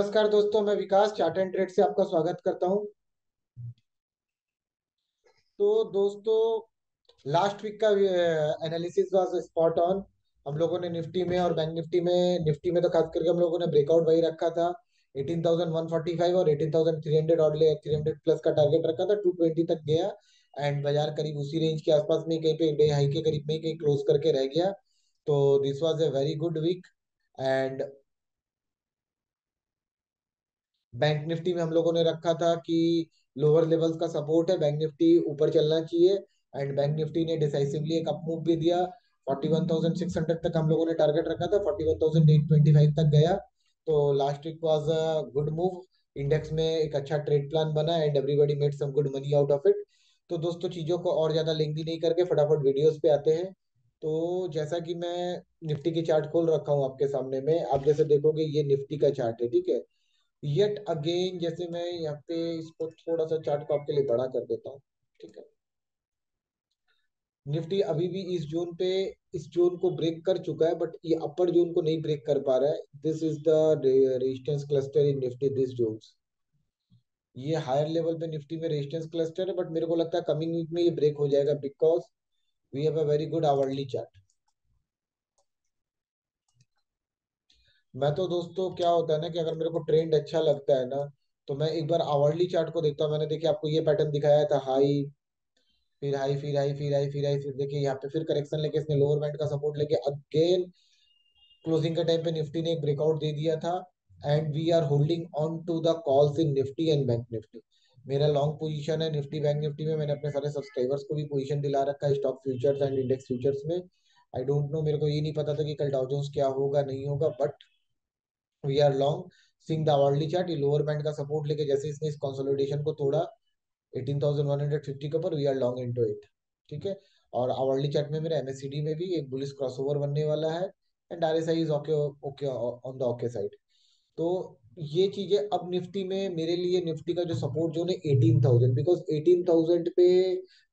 नमस्कार दोस्तों, मैं विकास चार्ट एंड ट्रेड से आपका स्वागत करता हूं। तो दोस्तों, लास्ट वीक का एनालिसिस वाज स्पॉट ऑन। हम लोगों ने निफ्टी में और बैंक निफ्टी में तो खास करके हम लोगों ने ब्रेकआउट वही रखा था। 18,145 और 18,300 और 300 प्लस का टारगेट रखा था। 220 तक गया एंड बाजार करीब उसी रेंज के आसपास में कहीं पे डे हाई के करीब में ही कहीं क्लोज करके रह गया। तो this was a very good week. And bank Nifty में हम लोगों ने रखा था कि लोअर लेवल्स का सपोर्ट है, बैंक निफ्टी ऊपर चलना चाहिए। एंड बैंक निफ्टी ने डिसाइसिवली एक अप मूव भी दिया। 41,600 तक हम लोगों ने टारगेट रखा था, 41,825 तक गया। तो last week was a good move. Index में एक अच्छा ट्रेड प्लान बना and everybody made some good money out of it. तो दोस्तों, चीजों को और ज्यादा लेंदी नहीं करके फटाफट वीडियोस पे आते हैं। तो जैसा कि मैं निफ्टी की चार्ट खोल रखा हूँ आपके सामने में, आप जैसे देखोगे ये निफ्टी का चार्ट है, ठीक है। येट अगेन, जैसे मैं यहाँ पे इसको थोड़ा सा चार्ट को आपके लिए बड़ा कर देता हूँ, ठीक है। निफ्टी अभी भी इस जोन को ब्रेक कर चुका है, बट ये अपर जोन को नहीं ब्रेक कर पा रहा है। This is the resistance cluster in Nifty, this zones. ये हायर लेवल पे निफ्टी में रेजिस्टेंस क्लस्टर है, बट मेरे को लगता है कमिंग वीक में ये ब्रेक हो जाएगा, because we have a very good hourly chart. मैं तो दोस्तों, क्या होता है ना कि अगर मेरे को ट्रेंड अच्छा लगता है ना, तो मैं एक बार आवरली चार्ट को देखता हूँ। मैंने देखिए आपको ये पैटर्न दिखाया था, हाई फिर हाई फिर हाई फिर हाई फिर हाई, फिर देखिए यहाँ पे फिर करेक्शन लेके इसने लोअर बैंड का सपोर्ट लेके अगेन क्लोजिंग के टाइम पे निफ्टी ने एक ब्रेकआउट दे दिया था। And we are holding on to the calls in Nifty and bank Nifty. मेरा लॉन्ग पोजीशन है निफ्टी बैंक निफ्टी में। मैंने अपने सारे सब्सक्राइबर्स को भी पोजीशन दिला रखा है stock futures and index futures में। आई डोंट नो, मेरे को ये नहीं पता था कि कल डाउ जोन्स क्या होगा नहीं होगा, but we are long seeing the hourly chart. ये लोअर बैंड का सपोर्ट लेके जैसे इसने इस कंसोलिडेशन को तोड़ा 18,150 के ऊपर, we are long into it, ठीक है। और आवरली चार्ट में मेरा एमएससीडी में भी एक बुलिश क्रॉसओवर बनने वाला है। And RSI is okay, okay on the okay side. तो ये चीजें अब निफ्टी में मेरे लिए, निफ्टी का जो सपोर्ट जोन है 18,000, बिकॉज 18,000 पे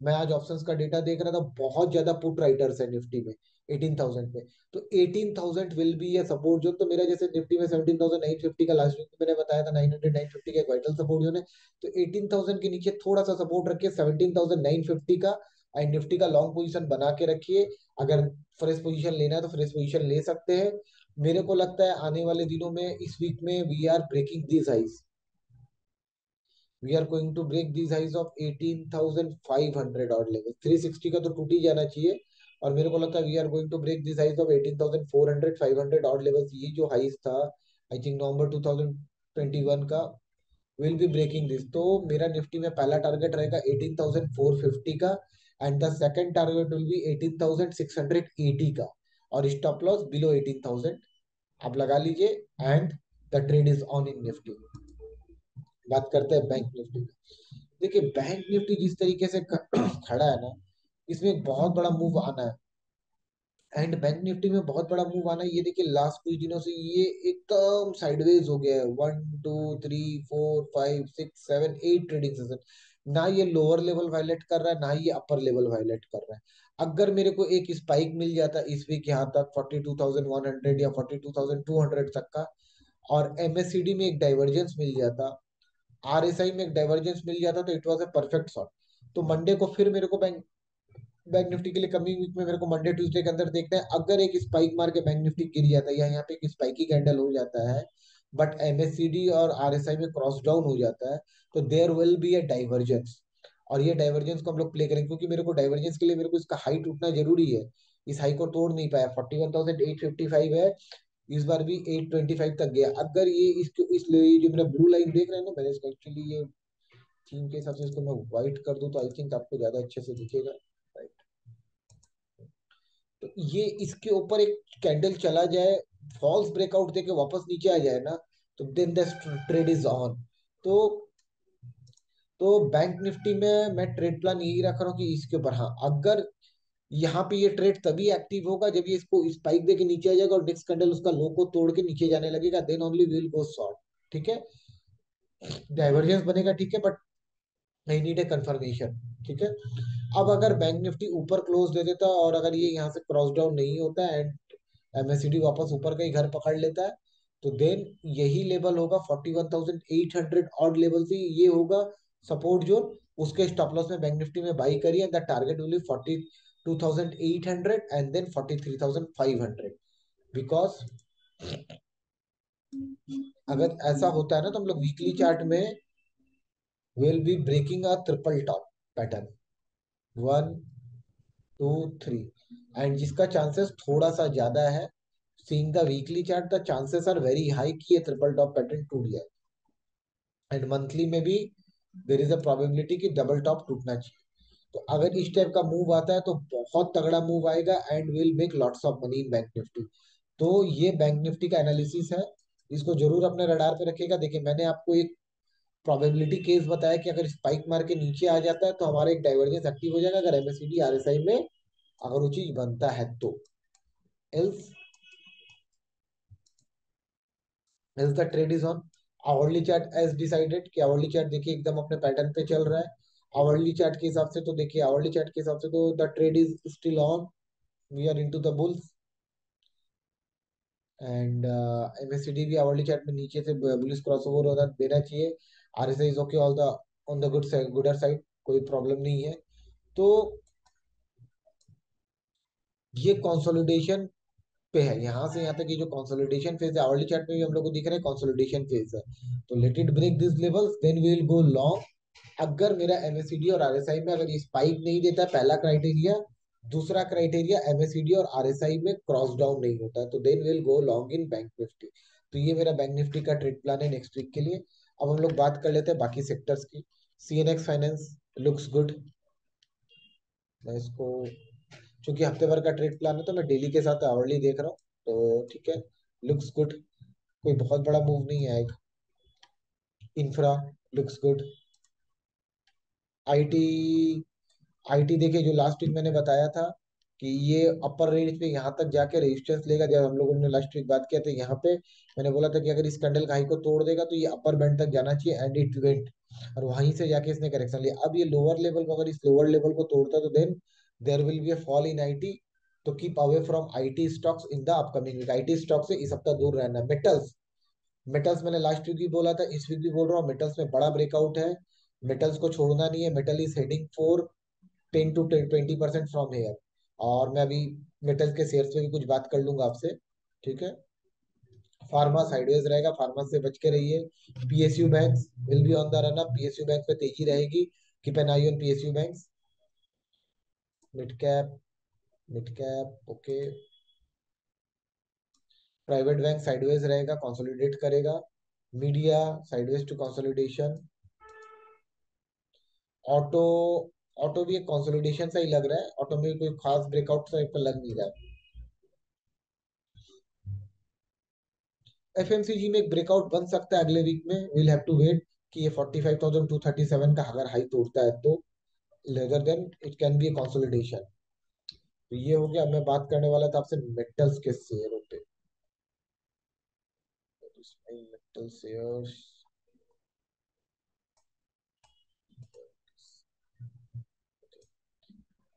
मैं आज ऑप्शंस का डेटा देख रहा था, बहुत ज्यादा पुट राइटर्स है निफ्टी में 18,000 पे। तो 18,000 will be a support zone. तो मेरा जैसे निफ्टी में 17,950 का लास्ट वीक में मैंने बताया था, 900 950 का एक वाइटल सपोर्ट जोन है। तो 18,000 के नीचे थोड़ा सा सपोर्ट रखिए 17,950 का। एंड निफ्टी का लॉन्ग पोजीशन बना के रखिए। अगर फ्रेश पोजीशन लेना है तो फ्रेश पोजीशन ले सकते हैं। मेरे को लगता है आने वाले दिनों में, इस वीक में we are breaking these highs. We are going to break these highs of 18,500 और लेवल 360 का तो टूट ही जाना चाहिए। और मेरे को लगता है we are going to break this highs of 18,400 500 और लेवल्स। ये जो हाइज था आई थिंक नवंबर 2021 का, विल बी ब्रेकिंग दिस। तो मेरा निफ्टी में पहला टारगेट रहेगा 18,450 का। And the second target will B 18,680 का। और स्टॉप लॉस बिलो 18,000 आप लगा लीजिए। And the trade is on in Nifty. बात करते हैं बैंक निफ्टी में। देखिए बैंक निफ्टी जिस तरीके से खड़ा है ना, इसमें एक बहुत बड़ा मूव आना है। एंड बैंक निफ्टी में बहुत बड़ा मूव आना है। ये देखिए लास्ट कुछ दिनों से ये एकदम साइडवेज हो गया है। 1 2 3 4 5 6 7 8 ट्रेडिंग सेशन। ना ये लोअर लेवल वायलेट कर रहा है, ना ये अपर लेवल वायलेट कर रहा है। अगर मेरे को एक स्पाइक मिल जाता इस वीक यहाँ तक 42,100 या 42,200 तक का, और एमएससीडी में एक डाइवर्जेंस मिल जाता, आरएसआई में एक डाइवर्जेंस मिल जाता, तो it was a perfect shot. तो मंडे को फिर मेरे को बैंक बैंक निफ्टी के लिए कमिंग वीक में मेरे को मंडे ट्यूसडे के अंदर देखना है। अगर एक स्पाइक मार के बैंक निफ्टी गिर जाता है या यहाँ पे एक स्पाइकी कैंडल हो जाता है, बट एमएससीडी और आरएसआई में क्रॉस डाउन हो जाता है, तो there will be a divergence. और ये डाइवर्जेंस को हम लोग प्ले करेंगे, क्योंकि मेरे को डाइवर्जेंस के लिए मेरे को इसका हाई टूटना जरूरी है। इस हाई को तोड़ नहीं पाया, 41,855 है। इस बार भी 825 तक गया। अगर ये इसको ये जो मेरा ब्लू लाइन देख रहे हैं ना, मैंने इसको एक्चुअली ये थीम के हिसाब से इसको मैं व्हाइट कर दूं तो आई थिंक आपको ज्यादा अच्छे से दिखेगा। राइट। तो ये इसके ऊपर एक कैंडल चला जाए, फॉल्स ब्रेकआउट देके वापस नीचे आ जाए ना, तो then the trade is on. तो बैंक निफ्टी में मैं ट्रेड प्लान यही रख रहा हूँ कि इसके ऊपर, हाँ, अगर यहाँ पे ये ट्रेड तभी एक्टिव होगा जब ये इसको स्पाइक देके नीचे आ जाएगा और नेक्स्ट कैंडल उसका लो को तोड़ के नीचे जाने लगेगा, then only will go short, ठीक है। डाइवर्जेंस बनेगा, ठीक है, but I need a confirmation, ठीक है। अब अगर बैंक निफ्टी ऊपर क्लोज दे देता और अगर ये यहाँ से क्रॉस डाउन नहीं होता एंड एमएससीडी वापस ऊपर का ही घर पकड़ लेता है, तो देन यही लेवल होगा 41,800 ऑड लेवल से ये होगा सपोर्ट जोन। उसके स्टॉप लॉस में बैंक निफ्टी में बाई करिए, the target will be 42,800 and then 43,500। Because अगर ऐसा होता है ना तो हम लोग वीकली चार्ट में will be breaking a triple top pattern, 1 2 3, and जिसका चांसेस थोड़ा सा ज्यादा है, seeing the weekly chart the chances are very high कि ये ट्रिपल टॉप पैटर्न टूट जाए। एंड मंथली में भी देर इज अ प्रोबेबिलिटी कि डबल टॉप टूटना चाहिए। तो अगर इस टाइप का मूव आता है तो बहुत तगड़ा मूव आएगा and will make lots of money in bank Nifty. तो ये बैंक निफ्टी का एनालिसिस है, इसको जरूर अपने रडार पे रखिएगा। देखिए मैंने आपको एक प्रोबेबिलिटी केस बताया कि अगर स्पाइक मार के नीचे आ जाता है तो हमारा एक डाइवर्जेंस एक्टिव हो जाएगा, अगर एमएससीडी आरएसआई में अगर वो चीज बनता है तो। Else else the trade is on. Hourly chart as decided कि आवरली चार्ट देखिए एकदम अपने पैटर्न पे चल रहा है। आवरली चार्ट के हिसाब से तो देखिए, आवरली चार्ट के हिसाब से तो the trade is still on, we are into the bulls. And MSCD भी आवरली चार्ट में नीचे से बुलिश क्रॉसओवर होना देना चाहिए। RSI is okay, all the on the good side, gooder side, कोई प्रॉब्लम नहीं है। तो ये कंसोलिडेशन पे है, यहाँ से यहाँ तक की जो कंसोलिडेशन फेज है, आवरली चार्ट में भी हम लोग को दिख रहा है कंसोलिडेशन फेज है। तो let it break this levels then we will go long. अगर मेरा एमएससीडी और आरएसआई में अगर ये स्पाइक नहीं देता है, पहला क्राइटेरिया। दूसरा क्राइटेरिया, एमएससीडी और आरएसआई में क्रॉस डाउन नहीं होता है, तो then will go long in bank Nifty. तो ये मेरा बैंक निफ्टी का ट्रेड प्लान है नेक्स्ट वीक के लिए। अब हम लोग बात कर लेते हैं बाकी सेक्टर्स की। CNX finance looks good. मैं इसको, चूंकि हफ्ते भर का ट्रेड प्लान है तो मैं डेली के साथ आवरली देख रहा हूँ, तो ठीक है, लुक्स गुड, कोई बहुत बड़ा मूव नहीं आएगा। Infra looks good. IT, IT देखिए जो लास्ट वीक मैंने बताया था कि ये अपर रेंज पे यहाँ तक जाके रेजिस्टेंस लेगा, जब हम लोगों ने लास्ट वीक बात किया था यहाँ पे मैंने बोला था कि अगर इस कैंडल का हाई को तोड़ देगा तो ये अपर बैंड तक जाना चाहिए, एंड इट वेंट, और वहीं से जाके इसने करेक्शन लिया। अब ये लोअर लेवल को, अगर इस लोअर लेवल को तोड़ता है तो then there will be a fall in IT. तो keep away from IT stocks in the upcoming week. IT stock से इस हफ्ता दूर रहना। मेटल्स, मेटल्स मैंने लास्ट वीक भी बोला था, इस वीक भी बोल रहा हूँ, मेटल्स में बड़ा ब्रेकआउट है, मेटल्स को छोड़ना नहीं है। Metal is heading for 10 to 20% from here. और मैं अभी मेटल के शेयर्स पे भी कुछ बात कर लूंगा आपसे, ठीक है। फार्मा साइडवेज रहेगा, फार्मा से बच के रहिए। PSU banks will be on the run up, PSU bank पे तेजी रहेगी, keep an eye on PSU banks. Mid cap, mid cap okay. Private bank sideways रहेगा, कंसोलिडेट करेगा। Media sideways to consolidation. Auto, auto भी एक consolidation सा ही लग रहा है, ऑटो में कोई खास ब्रेकआउट सा लग नहीं रहा है। एफएमसीजी में एक ब्रेकआउट बन सकता है अगले वीक में, विल हैव टू वेट कि ये 45,237 का अगर हाई तोड़ता है तो, rather than it can be a consolidation. तो ये हो गया। मैं बात करने वाला था आपसे मेटल्स के शेयरों पे। मेटल शेयर्स,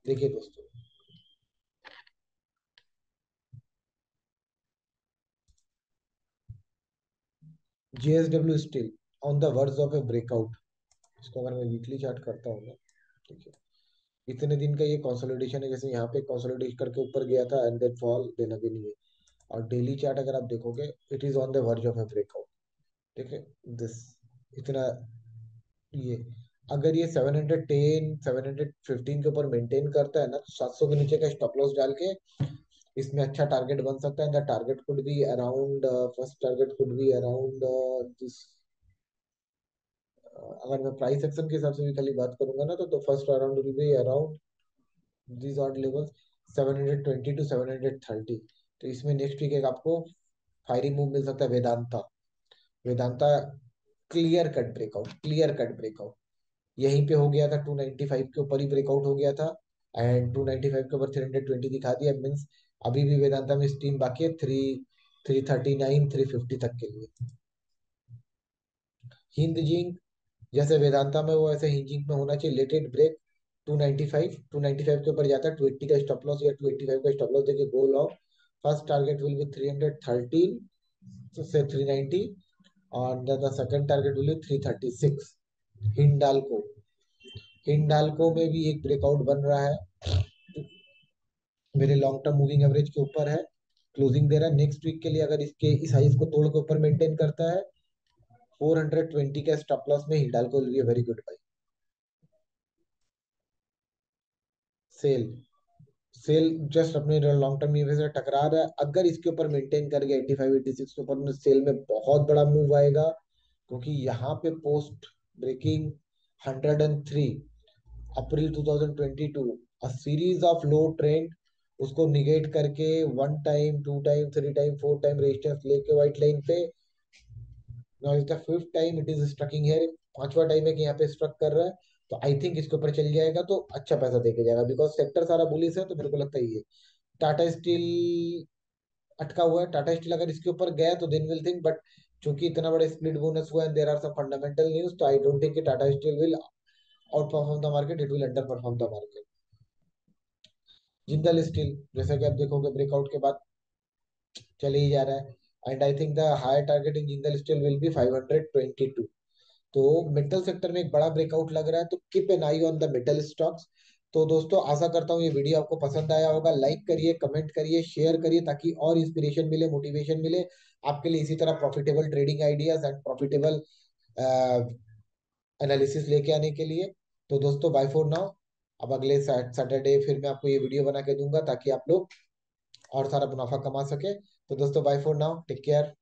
देखिए दोस्तों, JSW steel on the verge of A breakout. इसको अगर मैं वीकली चार्ट करता हूँ ना, ठीक है, इतने दिन का ये कंसोलिडेशन है, जैसे यहाँ पे कंसोलिडेट करके ऊपर गया था एंड देन फॉल, देना भी नहीं है। और डेली चार्ट अगर आप देखोगे, it is on the verge of A breakout, ठीक है। दिस इतना, ये अगर ये 710 715 के ऊपर मेंटेन करता है ना, तो 700 के नीचे का स्टॉप लॉस डाल के इसमें अच्छा टारगेट बन सकता है। The target could be around, first target could be around this. अगर मैं प्राइस एक्शन के हिसाब से भी खाली बात करूंगा ना, तो first around will be around these are levels 720 to 730। तो इसमें नेक्स्ट वीक एक आपको फायरी मूव मिल सकता है। Vedanta, Vedanta clear cut breakout, clear cut breakout यहीं पे हो गया था, 295 के ऊपर ही ब्रेकआउट हो गया था, एंड 295 के ऊपर 320 दिखा दिया। मीन्स अभी भी वेदांता में स्टीम बाकी है, 339 350 तक के लिए। हिंद जिंक, जैसे वेदांता में वो ऐसे हिंद जिंक में होना चाहिए, लेटेड ब्रेक 295, 295 के ऊपर जाता है, 280 का स्टॉप लॉस या 285 का स्टॉप लॉस देके go long. First target will B 313, से 390, और the second target will B 336। Hindalco, Hindalco में भी एक ब्रेकआउट बन रहा है, मेरे लॉन्ग टर्म मूविंग एवरेज के ऊपर है, क्लोजिंग दे रहा है। नेक्स्ट वीक के लिए अगर इसके इस हाइस को तोड़ के ऊपर मेंटेन करता है, 420 का स्टॉप लॉस में Hindalco will be very good buy. Sell, sell just अपने लॉन्ग टर्म ईवी से टकरा रहा है, अगर इसके ऊपर मेंटेन कर गया 85 86 के ऊपर में, सेल में बहुत बड़ा मूव आएगा, क्योंकि यहाँ पे post breaking 103 April 2022 a series of low trend, उसको निगेट करके one time, two time, three time, four time resistance लेके व्हाइट लाइन पे, now is the fifth time it is striking here, पांचवा टाइम है कि यहाँ पे स्ट्रक कर रहा है। तो आई थिंक इसके ऊपर चल जाएगा तो अच्छा पैसा देके जाएगा, बिकॉज सेक्टर सारा बुलिश है, तो मेरे को लगता है ये टाटा स्टील अटका हुआ है। टाटा स्टील अगर इसके ऊपर गया तो देन विल थिंक, बट चूंकि इतना बड़ा स्प्लिट बोनस हुआ है, there are some fundamental news, तो आई डोंट थिंक कि Tata steel will outperform the market, it will underperform the market. Jindal steel, जैसा कि आप देखोगे ब्रेकआउट के बाद चले ही जा रहा है, and I think the higher target in Jindal steel will be 522। तो मेटल सेक्टर में एक बड़ा ब्रेकआउट लग रहा है, तो keep an eye on the metal stocks. तो दोस्तों आशा करता हूँ ये वीडियो आपको पसंद आया होगा, लाइक करिए, कमेंट करिए, शेयर करिए, ताकि और इंस्पिरेशन मिले, मोटिवेशन मिले आपके लिए इसी तरह profitable trading ideas and profitable analysis लेके आने के लिए। तो दोस्तों बाय फॉर नाउ, अब अगले सैटरडे फिर मैं आपको ये वीडियो बना के दूंगा ताकि आप लोग और सारा मुनाफा कमा सके। तो दोस्तों bye for now, take care.